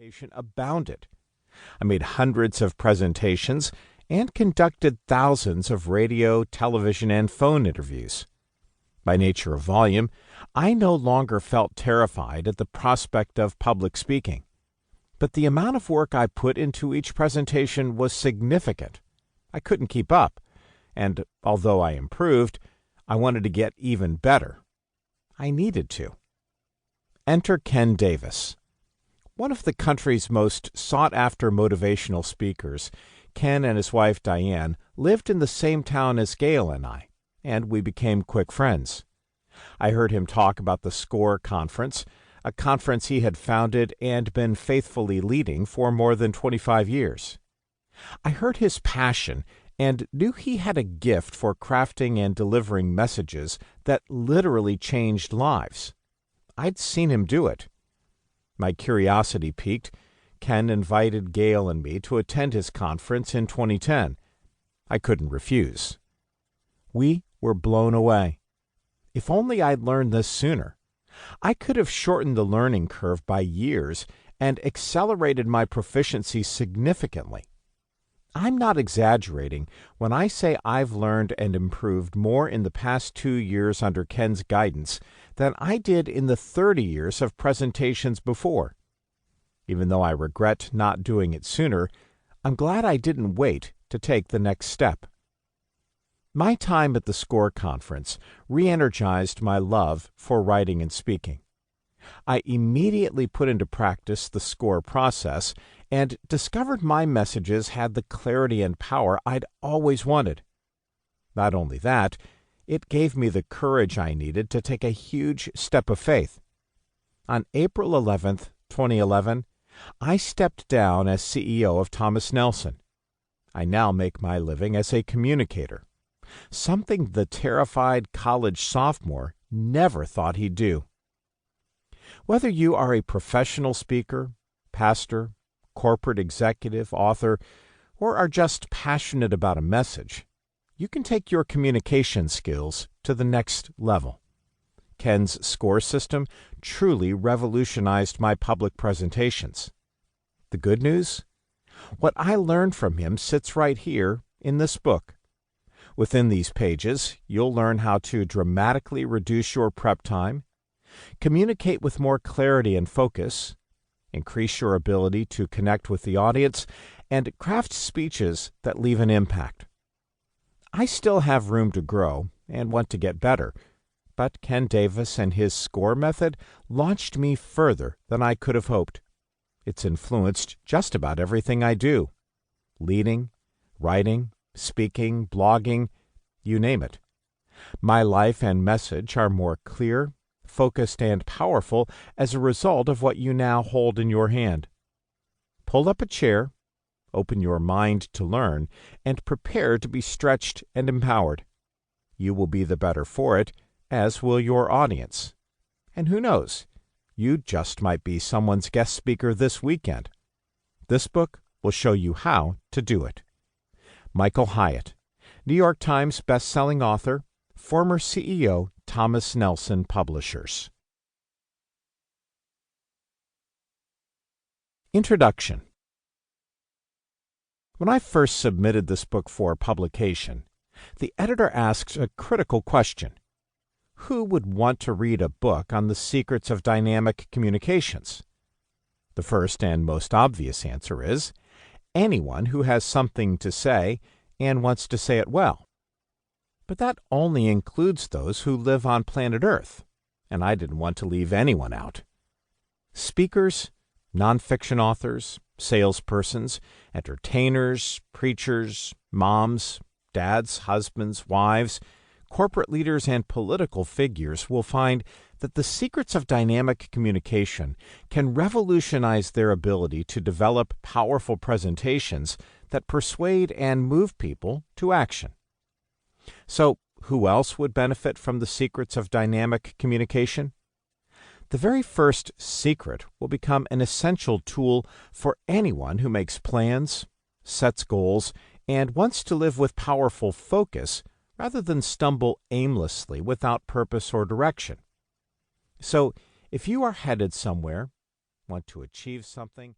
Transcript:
communication abounded. I made hundreds of presentations and conducted thousands of radio, television, and phone interviews. By nature of volume, I no longer felt terrified at the prospect of public speaking. But the amount of work I put into each presentation was significant. I couldn't keep up, and although I improved, I wanted to get even better. I needed to. Enter Ken Davis. One of the country's most sought-after motivational speakers, Ken and his wife Diane lived in the same town as Gail and I, and we became quick friends. I heard him talk about the SCORE conference, a conference he had founded and been faithfully leading for more than 25 years. I heard his passion and knew he had a gift for crafting and delivering messages that literally changed lives. I'd seen him do it. My curiosity piqued. Ken invited Gail and me to attend his conference in 2010. I couldn't refuse. We were blown away. If only I'd learned this sooner. I could have shortened the learning curve by years and accelerated my proficiency significantly. I'm not exaggerating when I say I've learned and improved more in the past 2 years under Ken's guidance than I did in the 30 years of presentations before. Even though I regret not doing it sooner, I'm glad I didn't wait to take the next step. My time at the SCORE conference re-energized my love for writing and speaking. I immediately put into practice the SCORE process and discovered my messages had the clarity and power I'd always wanted. Not only that, it gave me the courage I needed to take a huge step of faith. On April 11th, 2011, I stepped down as CEO of Thomas Nelson. I now make my living as a communicator, something the terrified college sophomore never thought he'd do. Whether you are a professional speaker, pastor, corporate executive, author, or are just passionate about a message, you can take your communication skills to the next level. Ken's SCORE system truly revolutionized my public presentations. The good news? What I learned from him sits right here in this book. Within these pages, you'll learn how to dramatically reduce your prep time, communicate with more clarity and focus, increase your ability to connect with the audience, and craft speeches that leave an impact. I still have room to grow and want to get better, but Ken Davis and his SCORE method launched me further than I could have hoped. It's influenced just about everything I do. Leading, writing, speaking, blogging, you name it. My life and message are more clear, focused, and powerful as a result of what you now hold in your hand. Pull up a chair, open your mind to learn, and prepare to be stretched and empowered. You will be the better for it, as will your audience. And who knows, you just might be someone's guest speaker this weekend. This book will show you how to do it. Michael Hyatt, New York Times best-selling author, former CEO, Thomas Nelson Publishers. Introduction. When I first submitted this book for publication, the editor asked a critical question. Who would want to read a book on the secrets of dynamic communications? The first and most obvious answer is anyone who has something to say and wants to say it well. But that only includes those who live on planet Earth, and I didn't want to leave anyone out. Speakers, nonfiction authors, salespersons, entertainers, preachers, moms, dads, husbands, wives, corporate leaders, and political figures will find that the secrets of dynamic communication can revolutionize their ability to develop powerful presentations that persuade and move people to action. So, who else would benefit from the secrets of dynamic communication? The very first secret will become an essential tool for anyone who makes plans, sets goals, and wants to live with powerful focus rather than stumble aimlessly without purpose or direction. So, if you are headed somewhere, want to achieve something,